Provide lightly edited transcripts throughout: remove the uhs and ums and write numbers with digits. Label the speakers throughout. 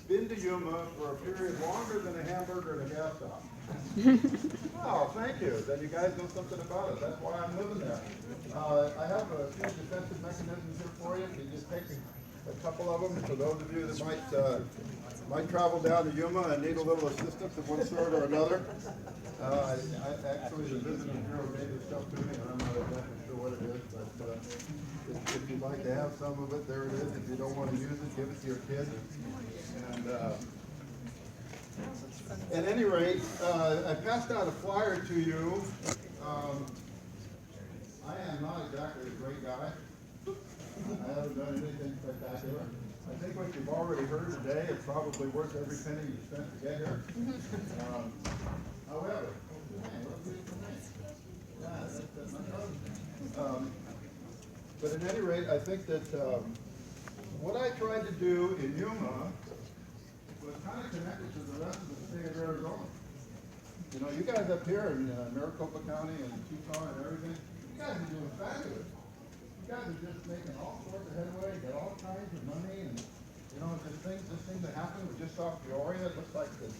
Speaker 1: been to Yuma for a period longer than a hamburger at a gas stop? Oh, thank you. Then you guys know something about it. That's why I'm living there. I have a few defensive mechanisms here for you. You just take a couple of them for those of you that might travel down to Yuma and need a little assistance of one sort or another. Actually, the visiting bureau gave this stuff to me, and I'm not exactly sure what it is, but if you'd like to have some of it, there it is. If you don't want to use it, give it to your kid. And at any rate, I passed out a flyer to you. I am not exactly a great guy. I haven't done anything spectacular. I think what you've already heard today is probably worth every penny you spent to get here. However, but at any rate, I think that what I tried to do in Yuma was kind of connected to the rest of the state of Arizona. You know, you guys up here in Maricopa County and Tucson and everything, you guys are doing fabulous. You guys are just making all sorts of headway, get all kinds of money, and you know, this thing that happened, we just saw Peoria. It looks like that,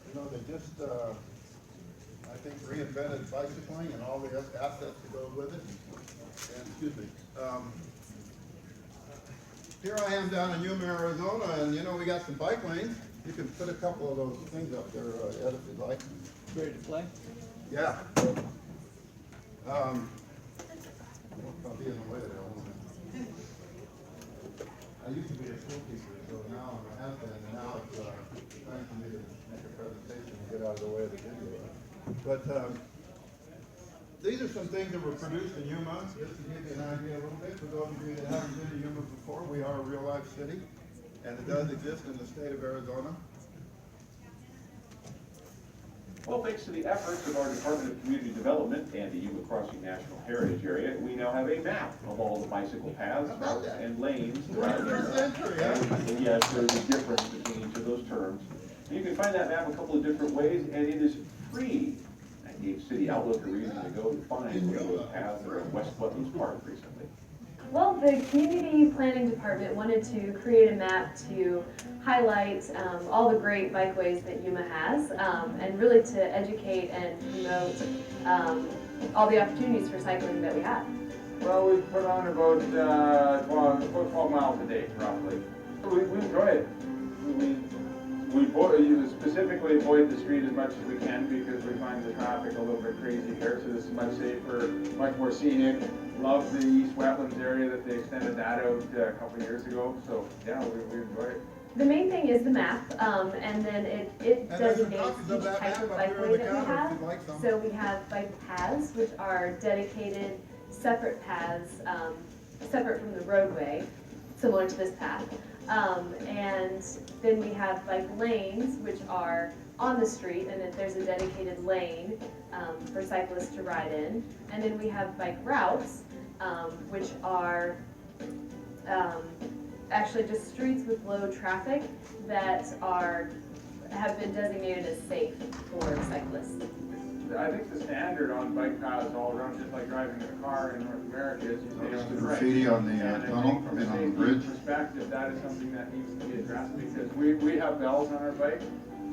Speaker 1: you know, they just, I think, reinvented bicycling and all the assets that go with it. And excuse me. Here I am down in Yuma, Arizona, and you know, we got some bike lanes. You can put a couple of those things up there, Ed, if you'd like.
Speaker 2: Ready to play?
Speaker 1: Yeah. I'll be in the way there, won't I? I used to be a school teacher, so now I'm a has-been, and now it's time for me to make a presentation and get out of the way of the video. But these are some things that were produced in Yuma, just to give you an idea a little bit. For those of you that haven't been to Yuma before, we are a real-life city, and it does exist in the state of Arizona.
Speaker 3: Well, thanks to the efforts of our Department of Community Development and the Yuma Crossing National Heritage Area, we now have a map of all the bicycle paths and lanes throughout Yuma.
Speaker 1: 21st century, huh?
Speaker 3: And yes, there's a difference between each of those terms. And you can find that map a couple of different ways, and it is free. I gave City Outlook a reason to go and find one of those paths that are in West Butler's Park recently.
Speaker 4: Well, the Community Planning Department wanted to create a map to highlight all the great bikeways that Yuma has, and really to educate and promote all the opportunities for cycling that we have.
Speaker 5: Well, we put on about 12 miles a day, roughly. We enjoy it. We specifically avoid the street as much as we can because we find the traffic a little bit crazy here, so this is much safer, much more scenic. Love the East Wetlands area that they extended that out a couple of years ago, so yeah, we enjoy it.
Speaker 4: The main thing is the map, and then it designates each type of bikeway that we have. So we have bike paths, which are dedicated, separate paths, separate from the roadway, similar to this path. And then we have bike lanes, which are on the street, and if there's a dedicated lane for cyclists to ride in. And then we have bike routes, which are actually just streets with low traffic that have been designated as safe for cyclists.
Speaker 5: I think the standard on bike paths all around, just like driving in a car in North America, is you stay on the right.
Speaker 1: Graffiti on the
Speaker 5: And I
Speaker 1: tunnel,
Speaker 5: think from a
Speaker 1: on the
Speaker 5: safety
Speaker 1: bridge.
Speaker 5: perspective, that is something that needs to be addressed because we have bells on our bike,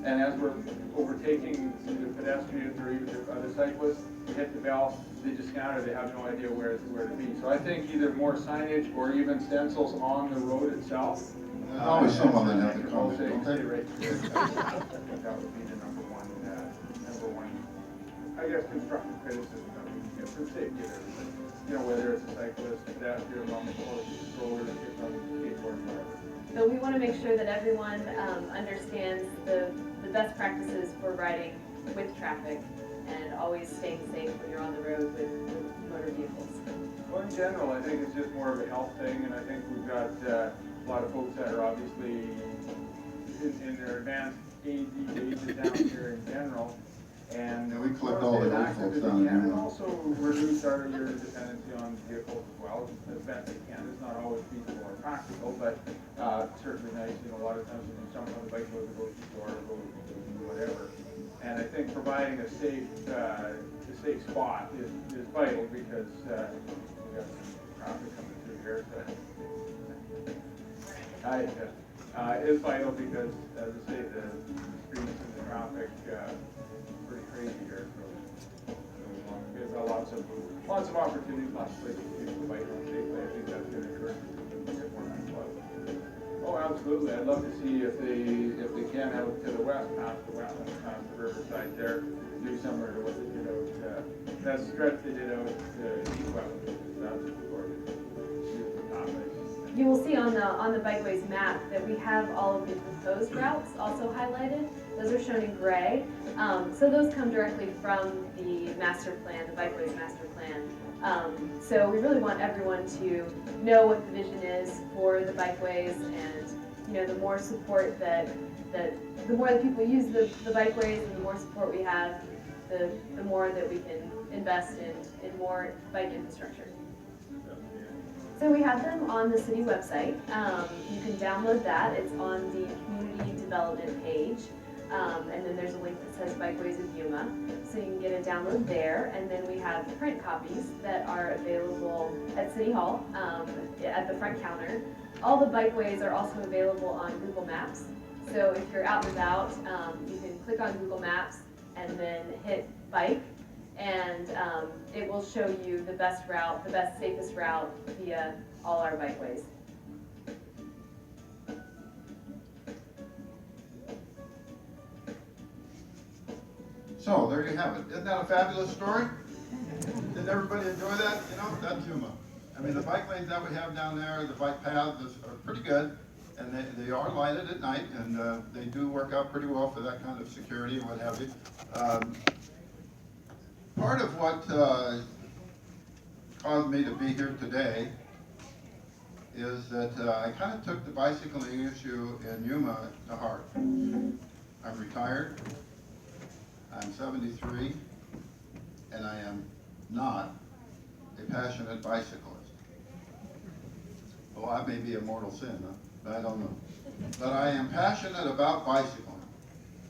Speaker 5: and as we're overtaking the pedestrians or even the other cyclists, we hit the bell, they just scatter, they have no idea where to be. So I think either more signage or even stencils on the road itself.
Speaker 1: Always someone that has to come,
Speaker 5: Stay
Speaker 1: don't they?
Speaker 5: right here. That would be the number one, I guess, constructive criticism that we can get for safety of everybody. You know, whether it's a cyclist, pedestrian, on the course, stroller, that gets on the skateboard, whatever.
Speaker 4: So we want to make sure that everyone understands the best practices for riding with traffic and always staying safe when you're on the road with motor vehicles.
Speaker 5: Well, in general, I think it's just more of a health thing, and I think we've got a lot of folks that are obviously in their advanced age down here in general. And
Speaker 1: we collect all the old folks down here.
Speaker 5: And also reduce your dependency on vehicles as well, as best as can. It's not always feasible or practical, but certainly nice. You know, a lot of times when you jump on the bike, go to the grocery store, or go to whatever. And I think providing a safe spot is vital because we got some traffic coming through here. So. is vital because, as I say, the streets and the traffic, pretty crazy here. So there's lots of opportunities, lots of places for people to bike around safely. I think that's going to encourage people to get more people out. Oh, absolutely. I'd love to see if they can out to the west, past the wetlands, past the riverside there, do similar to what they did out, that stretch they did out east wetlands. That's gorgeous. Beautiful pathways.
Speaker 4: You will see on the bikeways map that we have all of the proposed routes also highlighted. Those are shown in gray. So those come directly from the master plan, the bikeways master plan. So we really want everyone to know what the vision is for the bikeways, and the more support the more that people use the bikeways, and the more support we have, the more that we can invest in more bike infrastructure. So we have them on the city website. You can download that. It's on the community development page. And then there's a link that says Bikeways of Yuma. So you can get a download there. And then we have print copies that are available at City Hall at the front counter. All the bikeways are also available on Google Maps. So if you're out and about, you can click on Google Maps and then hit bike. And it will show you the best route, the best, safest route via all our bikeways.
Speaker 1: So there you have it. Isn't that a fabulous story? Did everybody enjoy that? That's Yuma. I mean, the bike lanes that we have down there, the bike paths are pretty good, and they are lighted at night, and they do work out pretty well for that kind of security and what have you. Part of what caused me to be here today is that I kind of took the bicycling issue in Yuma to heart. I'm retired, I'm 73, and I am not a passionate bicyclist. Well, that may be a mortal sin, huh? But I don't know. But I am passionate about bicycling.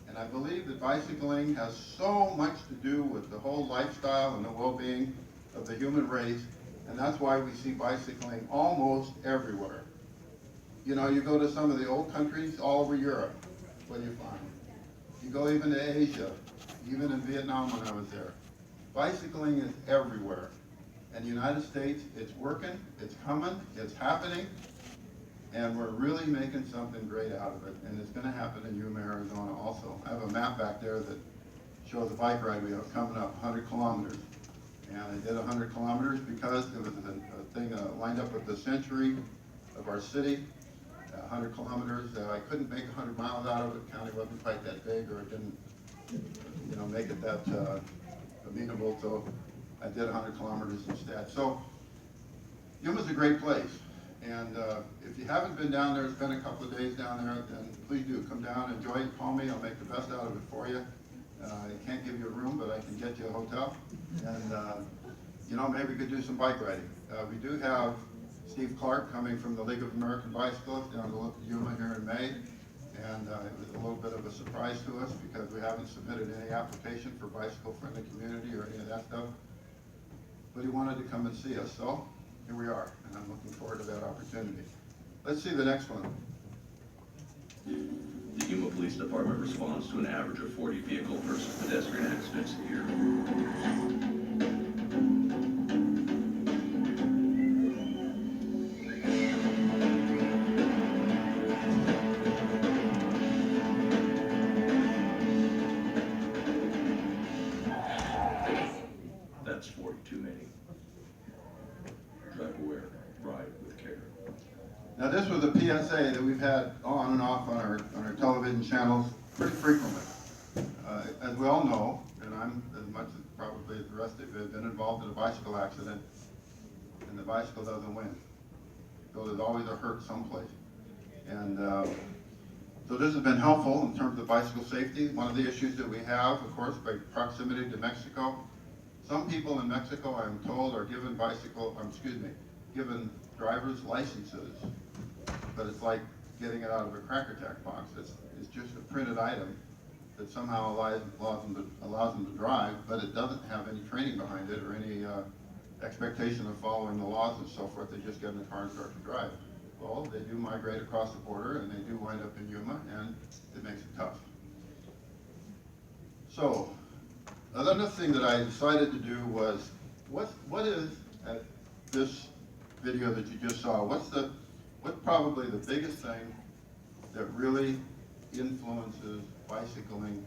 Speaker 1: And I believe that bicycling has so much to do with the whole lifestyle and the well-being of the human race, and that's why we see bicycling almost everywhere. You go to some of the old countries all over Europe, what do you find? You go even to Asia, even in Vietnam when I was there. Bicycling is everywhere. In the United States, it's working, it's coming, it's happening, and we're really making something great out of it, and it's going to happen in Yuma, Arizona also. I have a map back there that shows a bike ride we have coming up, 100 kilometers. And I did 100 kilometers because it was a thing lined up with the century of our city. 100 kilometers, I couldn't make 100 miles out of it. County wasn't quite that big, or it didn't, make it that amenable, so I did 100 kilometers instead. So Yuma's a great place. And if you haven't been down there, spend a couple of days down there, then please do come down, enjoy it, call me, I'll make the best out of it for you. I can't give you a room, but I can get you a hotel. And maybe we could do some bike riding. We do have Steve Clark coming from the League of American Bicyclists down to Yuma here in May. And it was a little bit of a surprise to us because we haven't submitted any application for bicycle-friendly community or any of that stuff. But he wanted to come and see us, so here we are, and I'm looking forward to that opportunity. Let's see the next one.
Speaker 2: The Yuma Police Department responds to an average of 40 vehicle versus pedestrian accidents a year. That's 40 too many. Drive aware, ride with care.
Speaker 1: Now this was a PSA that we've had on and off on our television channels pretty frequently. As we all know, and I'm as much as probably as the rest of you have been involved in a bicycle accident, and the bicycle doesn't win. So there's always a hurt someplace. And so this has been helpful in terms of bicycle safety. One of the issues that we have, of course, by proximity to Mexico. Some people in Mexico, I'm told, are given given driver's licenses, but it's like getting it out of a Cracker Jack box. It's just a printed item that somehow allows them to drive, but it doesn't have any training behind it or any expectation of following the laws and so forth. They just get in the car and start to drive. well, they do migrate across the border and they do wind up in Yuma, and it makes it tough. So, another thing that I decided to do was, what is, at this video that you just saw, what's probably the biggest thing that really influences bicycling,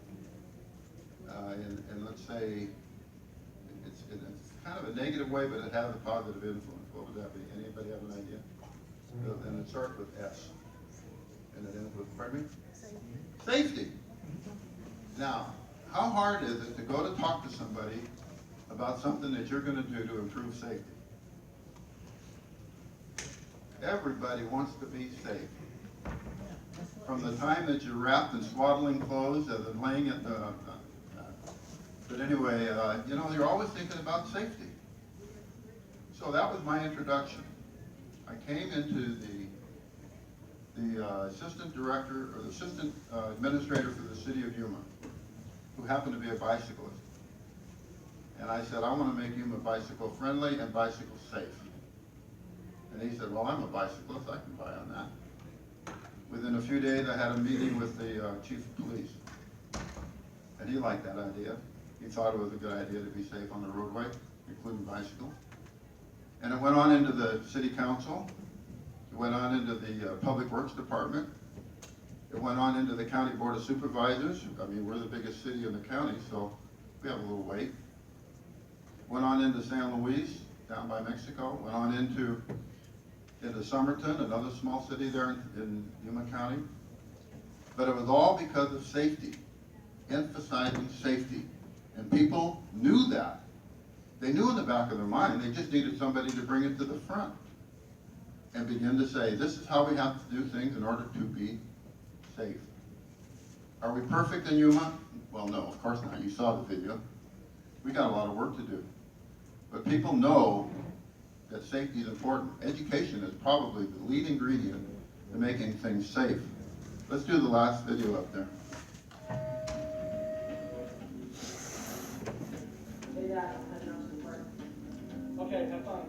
Speaker 1: and let's say, it's kind of a negative way, but it has a positive influence. What would that be? Anybody have an idea? And it starts with S, and it ends with, pardon me? Safety. Now, how hard is it to go to talk to somebody about something that you're going to do to improve safety? Everybody wants to be safe. From the time that you're wrapped in swaddling clothes and then laying at the, but anyway, you know, you're always thinking about safety. So that was my introduction. I came into the assistant director, or the assistant administrator for the city of Yuma, who happened to be a bicyclist. And I said, I want to make Yuma bicycle friendly and bicycle safe. And he said, well, I'm a bicyclist, I can buy on that. Within a few days, I had a meeting with the chief of police. And he liked that idea. He thought it was a good idea to be safe on the roadway, including bicycles. And it went on into the city council. It went on into the public works department. It went on into the county board of supervisors. I mean, we're the biggest city in the county, so we have a little weight. Went on into San Luis, down by Mexico. Went on into Somerton, another small city there in Yuma County. But it was all because of safety, emphasizing safety. And people knew that. They knew in the back of their mind, they just needed somebody to bring it to the front and begin to say, this is how we have to do things in order to be safe. Are we perfect in Yuma? Well, no, of course not. You saw the video. We got a lot of work to do. But people know that safety is important. Education is probably the lead ingredient to making things safe. Let's do the last video up there.
Speaker 6: Okay, have fun.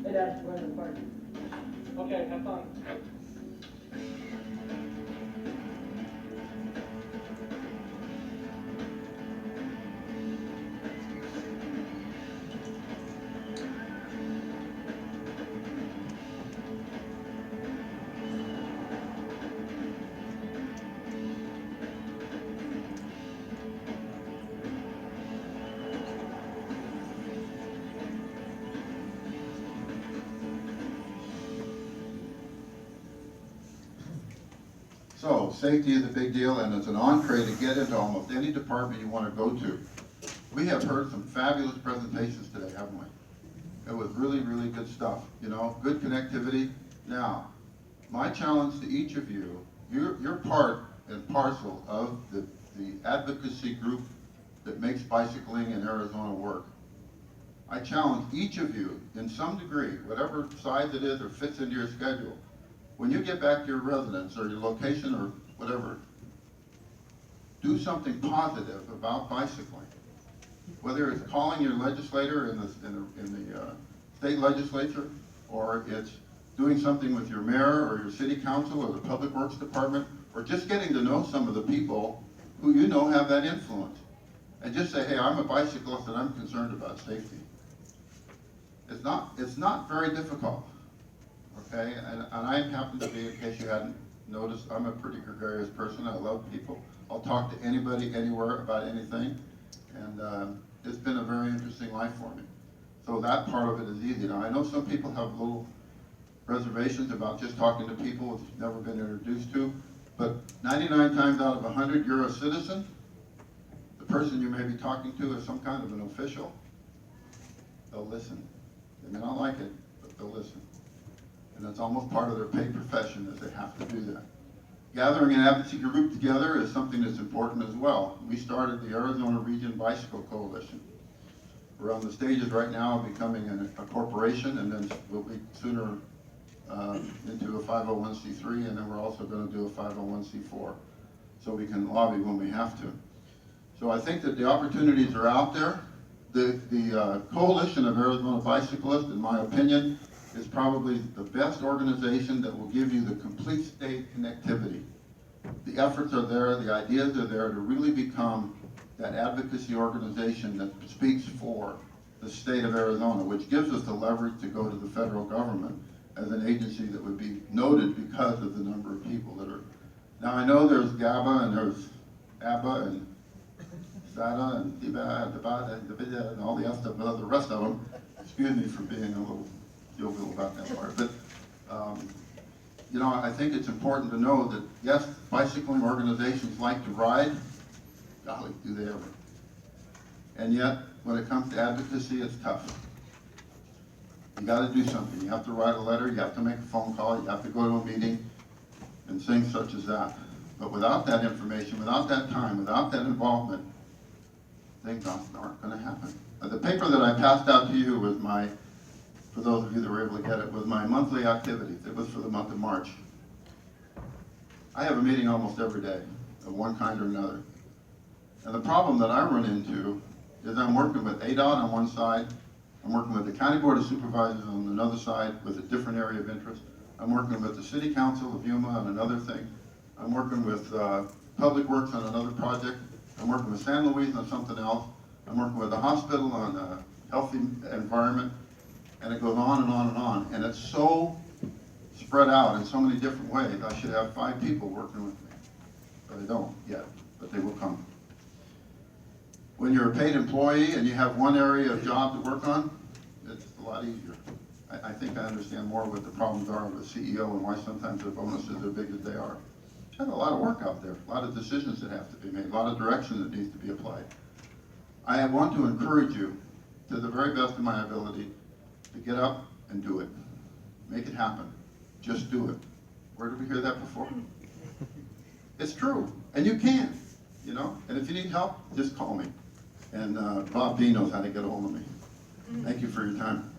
Speaker 6: Hey, Dad, we're in the park. Okay, have fun.
Speaker 1: So, safety is a big deal, and it's an entree to get into almost any department you want to go to. We have heard some fabulous presentations today, haven't we? It was really, really good stuff, you know, good connectivity. Now, my challenge to each of you, you're part and parcel of the advocacy group that makes bicycling in Arizona work. I challenge each of you, in some degree, whatever size it is or fits into your schedule, when you get back to your residence or your location or whatever, do something positive about bicycling. Whether it's calling your legislator in the state legislature, or it's doing something with your mayor or your city council or the public works department, or just getting to know some of the people who you know have that influence. And just say, hey, I'm a bicyclist and I'm concerned about safety. It's not very difficult. Okay, and I happen to be, in case you hadn't noticed, I'm a pretty gregarious person. I love people. I'll talk to anybody, anywhere, about anything. And it's been a very interesting life for me. So that part of it is easy. Now, I know some people have little reservations about just talking to people that you've never been introduced to, but 99 times out of 100, you're a citizen. The person you may be talking to is some kind of an official. They'll listen. They may not like it, but they'll listen. And that's almost part of their paid profession, is they have to do that. Gathering an advocacy group together is something that's important as well. We started the Arizona Region Bicycle Coalition. We're on the stages right now of becoming a corporation, and then we'll be sooner into a 501c3, and then we're also going to do a 501c4, so we can lobby when we have to. So I think that the opportunities are out there. The Coalition of Arizona Bicyclists, in my opinion, is probably the best organization that will give you the complete state connectivity. The efforts are there, the ideas are there to really become that advocacy organization that speaks for the state of Arizona, which gives us the leverage to go to the federal government as an agency that would be noted because of the number of people that are. Now I know there's GABA and there's ABBA and SADA and DIBA and all the rest of them. Excuse me for being a little jovial about that part, but you know, I think it's important to know that yes, bicycling organizations like to ride. Golly, do they ever? And yet, when it comes to advocacy, it's tough. You got to do something. You have to write a letter. You have to make a phone call. You have to go to a meeting, and things such as that. But without that information, without that time, without that involvement, things aren't going to happen. The paper that I passed out to you was my, for those of you that were able to get it, was my monthly activities. It was for the month of March. I have a meeting almost every day of one kind or another. And the problem that I run into is I'm working with ADOT on one side, I'm working with the County Board of Supervisors on another side with a different area of interest. I'm working with the City Council of Yuma on another thing. I'm working with Public Works on another project. I'm working with San Luis on something else. I'm working with the hospital on a healthy environment. And it goes on and on and on. And it's so spread out in so many different ways. I should have 5 people working with me. But I don't yet, but they will come. When you're a paid employee and you have one area of job to work on, it's a lot easier. I think I understand more what the problems are of a CEO and why sometimes their bonuses are big as they are. There's a lot of work out there, a lot of decisions that have to be made, a lot of direction that needs to be applied. I want to encourage you, to the very best of my ability, to get up and do it. Make it happen. Just do it. Where did we hear that before? It's true, and you can, you know? And if you need help, just call me. And Bob B knows how to get a hold of me. Thank you for your time.